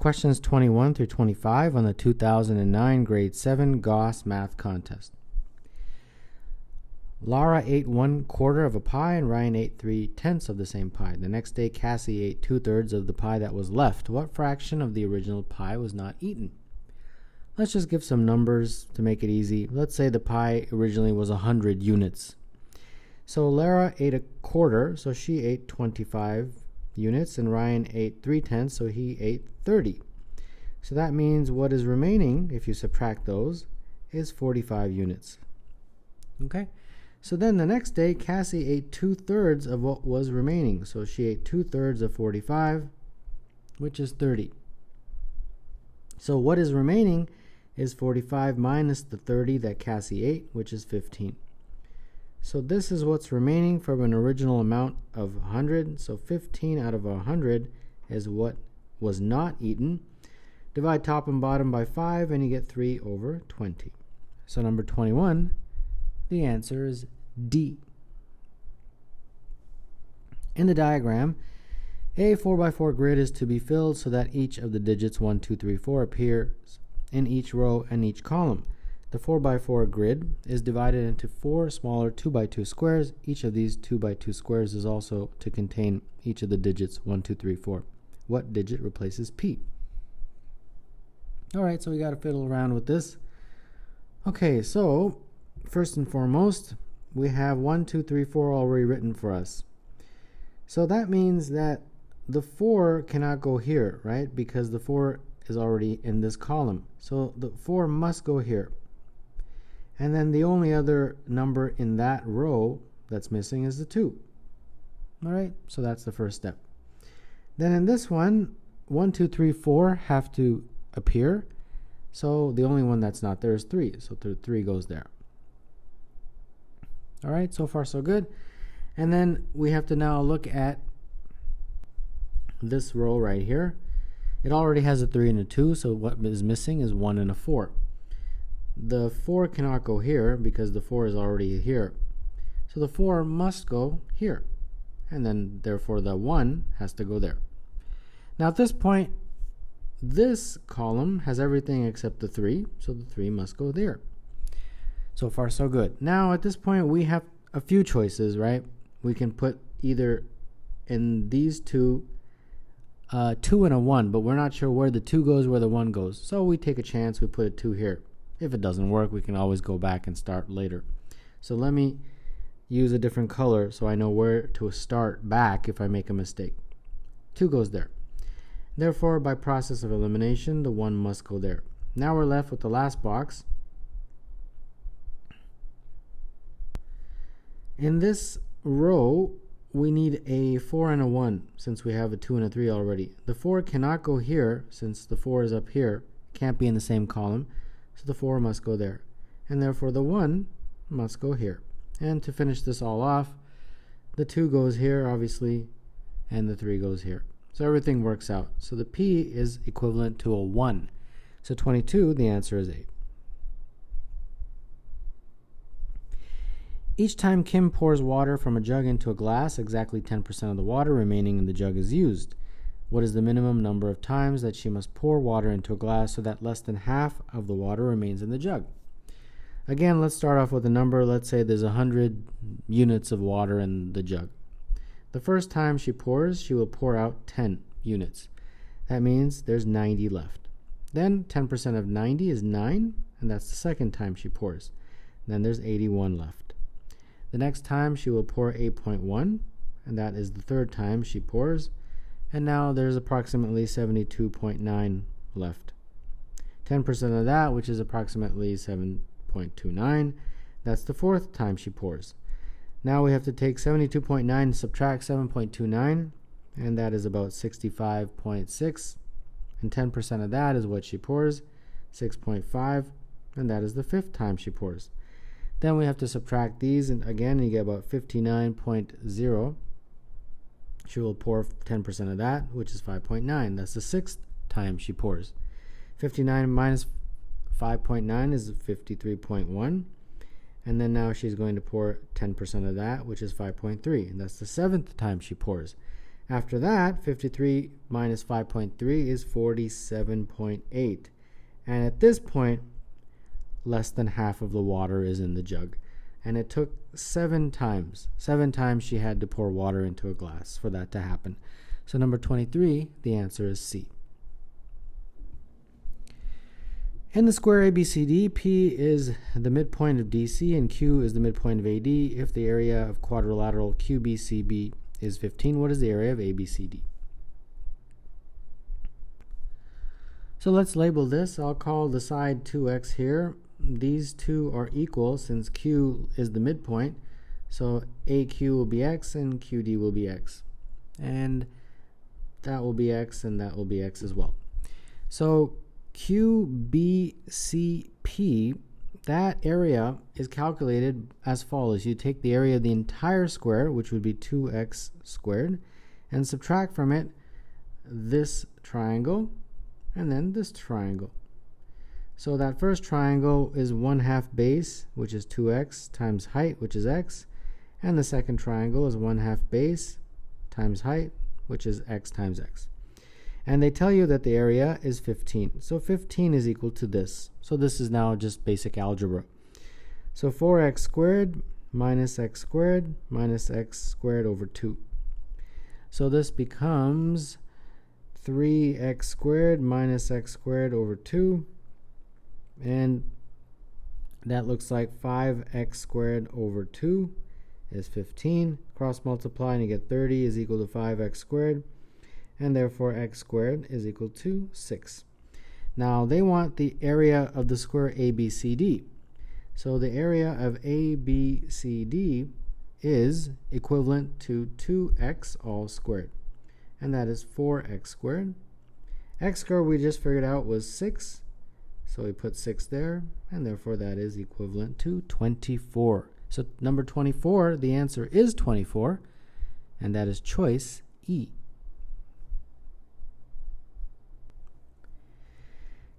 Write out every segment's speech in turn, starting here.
questions 21 through 25 on the 2009 Grade 7 Gauss Math Contest. Laura ate 1/4 of a pie and Ryan ate 3/10 of the same pie. The next day, Cassie ate 2/3 of the pie that was left. What fraction of the original pie was not eaten? Let's just give some numbers to make it easy. Let's say the pie originally was 100 units. So Laura ate 1/4, so she ate 25 units, and Ryan ate 3/10, so he ate 30. So that means what is remaining, if you subtract those, is 45 units. Okay? So then the next day, Cassie ate 2/3 of what was remaining. So she ate 2/3 of 45, which is 30. So what is remaining is 45 minus the 30 that Cassie ate, which is 15. So this is what's remaining from an original amount of 100. So 15 out of 100 is what was not eaten. Divide top and bottom by 5 and you get 3/20. So number 21, the answer is D. In the diagram, a 4x4 grid is to be filled so that each of the digits 1, 2, 3, 4 appears in each row and each column. The 4x4 grid is divided into 4 smaller 2x2 squares. Each of these 2x2 squares is also to contain each of the digits 1, 2, 3, 4. What digit replaces P? Alright, so we got to fiddle around with this. Okay, so first and foremost, we have 1, 2, 3, 4 already written for us. So that means that the 4 cannot go here, right? Because the 4 is already in this column. So the 4 must go here. And then the only other number in that row that's missing is the 2. All right, so that's the first step. Then in this one, 1, 2, 3, 4 have to appear. So the only one that's not there is 3. So 3 goes there. All right, so far so good. And then we have to now look at this row right here. It already has a 3 and a 2, so what is missing is 1 and a 4. The 4 cannot go here because the 4 is already here. So the 4 must go here. And then therefore the 1 has to go there. Now at this point, this column has everything except the 3, so the 3 must go there. So far so good. Now at this point we have a few choices, right? We can put either in these two 2 and a 1, but we're not sure where the 2 goes, where the 1 goes. So we take a chance, we put a 2 here. If it doesn't work, we can always go back and start later. So let me use a different color so I know where to start back if I make a mistake. 2 goes there. Therefore, by process of elimination, the 1 must go there. Now we're left with the last box. In this row, we need a 4 and a 1 since we have a 2 and a 3 already. The 4 cannot go here since the 4 is up here. Can't be in the same column. So the 4 must go there. And therefore the 1 must go here. And to finish this all off, the 2 goes here, obviously, and the 3 goes here. So everything works out. So the P is equivalent to a 1. So 22, the answer is 8. Each time Kim pours water from a jug into a glass, exactly 10% of the water remaining in the jug is used. What is the minimum number of times that she must pour water into a glass so that less than half of the water remains in the jug? Again, let's start off with a number. Let's say there's 100 units of water in the jug. The first time she pours, she will pour out 10 units. That means there's 90 left. Then 10% of 90 is 9, and that's the second time she pours. Then there's 81 left. The next time she will pour 8.1, and that is the third time she pours. And now there's approximately 72.9 left. 10% of that, which is approximately 7.29, that's the fourth time she pours. Now we have to take 72.9 and subtract 7.29, and that is about 65.6. And 10% of that is what she pours, 6.5, and that is the fifth time she pours. Then we have to subtract these, and again you get about 59.0. She will pour 10% of that, which is 5.9. That's the sixth time she pours. 59 minus 5.9 is 53.1. And then now she's going to pour 10% of that, which is 5.3. And that's the seventh time she pours. After that, 53 minus 5.3 is 47.8. And at this point, less than half of the water is in the jug. And it took 7 times. 7 times she had to pour water into a glass for that to happen. So number 23, the answer is C. In the square ABCD, P is the midpoint of DC and Q is the midpoint of AD. If the area of quadrilateral QBCB is 15, what is the area of ABCD? So let's label this. I'll call the side 2x here. These two are equal since Q is the midpoint. So AQ will be x and QD will be x. And that will be x and that will be x as well. So QBCP, that area is calculated as follows. You take the area of the entire square, which would be 2x squared, and subtract from it this triangle and then this triangle. So that first triangle is 1/2 base, which is 2x, times height, which is x, and the second triangle is 1/2 base times height, which is x times x. And they tell you that the area is 15. So 15 is equal to this. So this is now just basic algebra. So 4x squared minus x squared minus x squared over 2. So this becomes 3x squared minus x squared over 2. And that looks like 5x squared over 2 is 15. Cross multiply and you get 30 is equal to 5x squared. And therefore x squared is equal to 6. Now they want the area of the square ABCD. So the area of ABCD is equivalent to 2x all squared. And that is 4x squared. X squared we just figured out was 6. So we put 6 there, and therefore that is equivalent to 24. So number 24, the answer is 24, and that is choice E.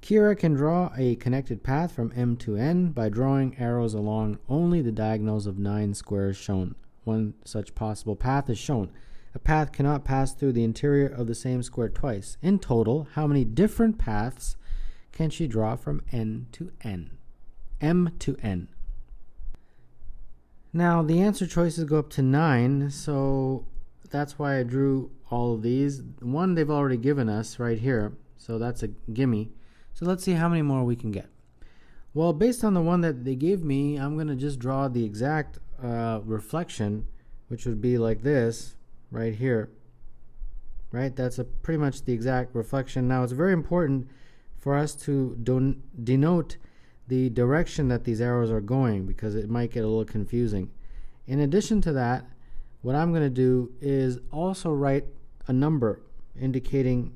Kira can draw a connected path from M to N by drawing arrows along only the diagonals of 9 squares shown. One such possible path is shown. A path cannot pass through the interior of the same square twice. In total, how many different paths can she draw from N to N? M to N. Now, the answer choices go up to 9, so that's why I drew all of these. One they've already given us right here, so that's a gimme. So let's see how many more we can get. Well, based on the one that they gave me, I'm going to just draw the exact reflection, which would be like this right here. Right? That's pretty much the exact reflection. Now, it's very important for us to denote the direction that these arrows are going because it might get a little confusing. In addition to that, what I'm going to do is also write a number indicating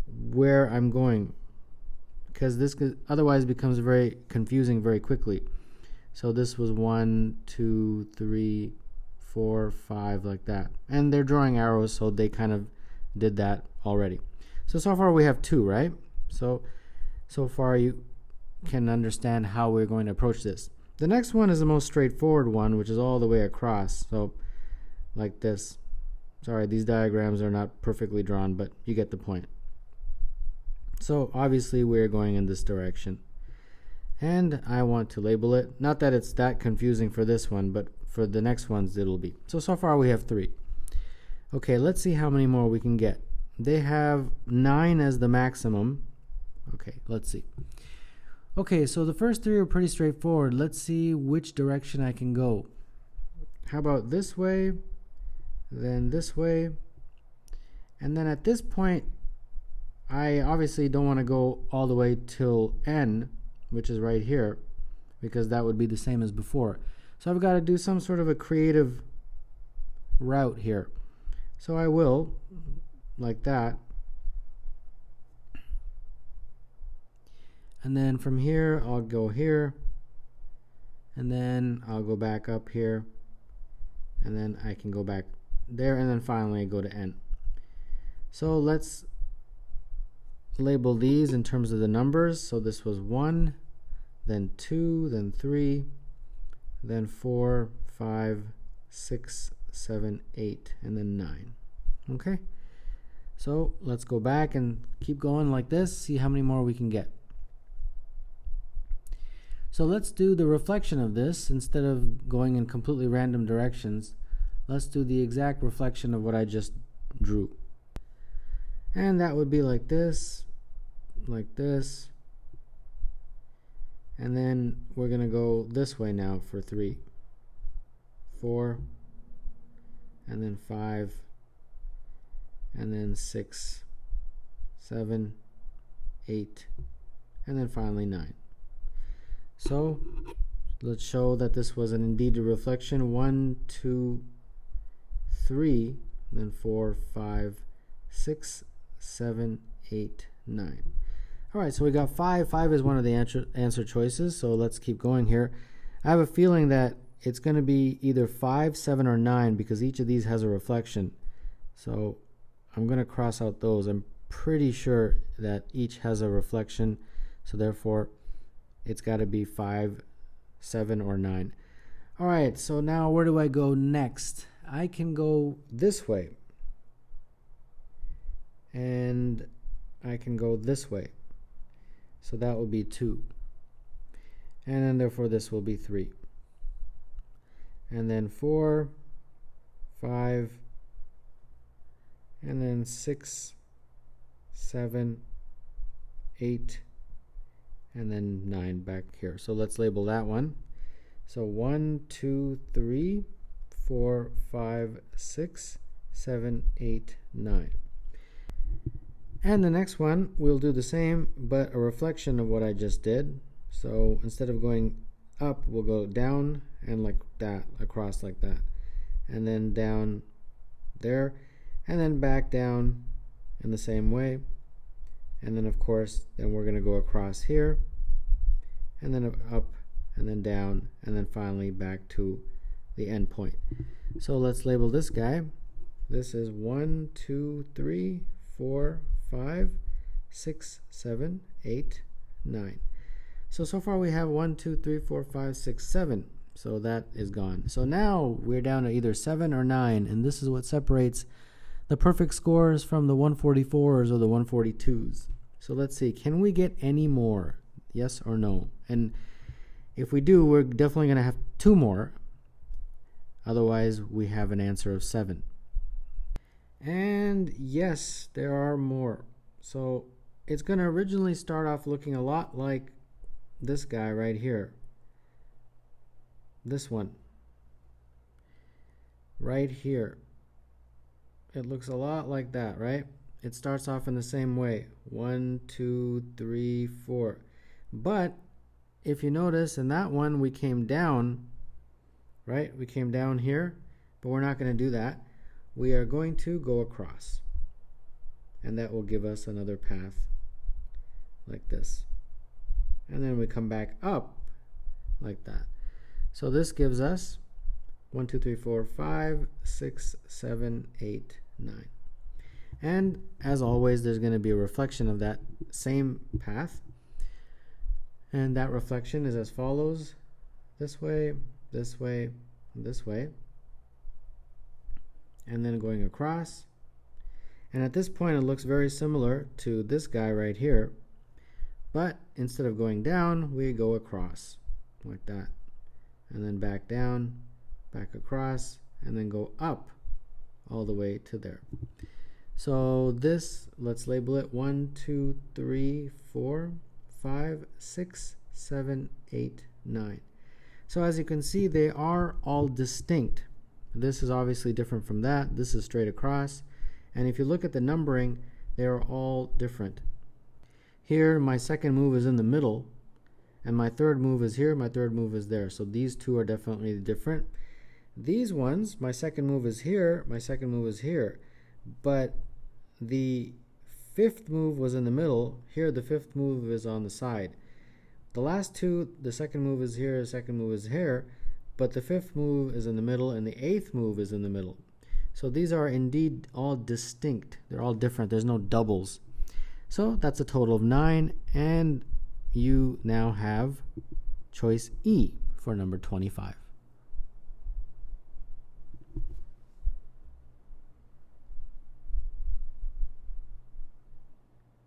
where I'm going, because this otherwise becomes very confusing very quickly. So this was 1, 2, 3, 4, 5, like that. And they're drawing arrows, so they kind of did that already. So far we have 2, right? So far you can understand how we're going to approach this. The next one is the most straightforward one, which is all the way across. So like this. Sorry, these diagrams are not perfectly drawn, but you get the point. So obviously we're going in this direction. And I want to label it. Not that it's that confusing for this one, but for the next ones it'll be. So far we have 3. Okay, let's see how many more we can get. They have 9 as the maximum. Okay, let's see. Okay, so the first 3 are pretty straightforward. Let's see which direction I can go. How about this way, then this way, and then at this point I obviously don't want to go all the way till N, which is right here, because that would be the same as before. So I've got to do some sort of a creative route here. So I will, like that. And then from here, I'll go here. And then I'll go back up here. And then I can go back there. And then finally go to N. So let's label these in terms of the numbers. So this was 1, then 2, then 3, then 4, 5, 6, 7, 8, and then 9. Okay, so let's go back and keep going like this, see how many more we can get. So let's do the reflection of this. Instead of going in completely random directions, let's do the exact reflection of what I just drew. And that would be like this, and then we're going to go this way now for 3, 4, and then 5, and then 6, 7, 8, and then finally 9. So let's show that this was indeed a reflection. 1, 2, 3, then 4, 5, 6, 7, 8, 9. All right, so we got 5. 5 is one of the answer choices, so let's keep going here. I have a feeling that it's going to be either 5, 7, or 9 because each of these has a reflection. So I'm going to cross out those. I'm pretty sure that each has a reflection, so therefore it's got to be 5, 7, or 9. All right, so now where do I go next? I can go this way, and I can go this way. So that will be 2. And then therefore this will be 3. And then 4, 5, and then 6, 7, 8, and then 9 back here. So let's label that one. So 1, 2, 3, 4, 5, 6, 7, 8, 9. And the next one, we'll do the same, but a reflection of what I just did. So instead of going up, we'll go down and like that, across like that. And then down there, and then back down in the same way. And then of course, then we're going to go across here, and then up, and then down, and then finally back to the end point. So let's label this guy. This is 1, 2, 3, 4, 5, 6, 7, 8, 9. So far we have 1, 2, 3, 4, 5, 6, 7. So that is gone. So now we're down to either 7 or 9, and this is what separates the perfect scores from the 144s or the 142s. So let's see, can we get any more? Yes or no? And if we do, we're definitely going to have 2 more. Otherwise, we have an answer of 7. And yes, there are more. So it's going to originally start off looking a lot like this guy right here. This one. Right here. It looks a lot like that, right? It starts off in the same way. 1, 2, 3, 4. But if you notice, in that one we came down, right? We came down here, but we're not going to do that. We are going to go across, and that will give us another path like this, and then we come back up like that. So this gives us 1, 2, 3, 4, 5, 6, 7, 8, 9. And as always, there's going to be a reflection of that same path, and that reflection is as follows: this way, this way, this way, and then going across. And at this point it looks very similar to this guy right here, but instead of going down, we go across like that, and then back down, back across, and then go up all the way to there. So this, let's label it 1, 2, 3, 4, 5, 6, 7, 8, 9. So as you can see, they are all distinct. This is obviously different from that. This is straight across. And if you look at the numbering, they are all different. Here, my second move is in the middle, and my third move is here, my third move is there. So these two are definitely different. These ones, my second move is here, my second move is here. But the fifth move was in the middle. Here, the fifth move is on the side. The last two, the second move is here, the second move is here. But the fifth move is in the middle, and the eighth move is in the middle. So these are indeed all distinct. They're all different. There's no doubles. So that's a total of 9, and you now have choice E for number 25.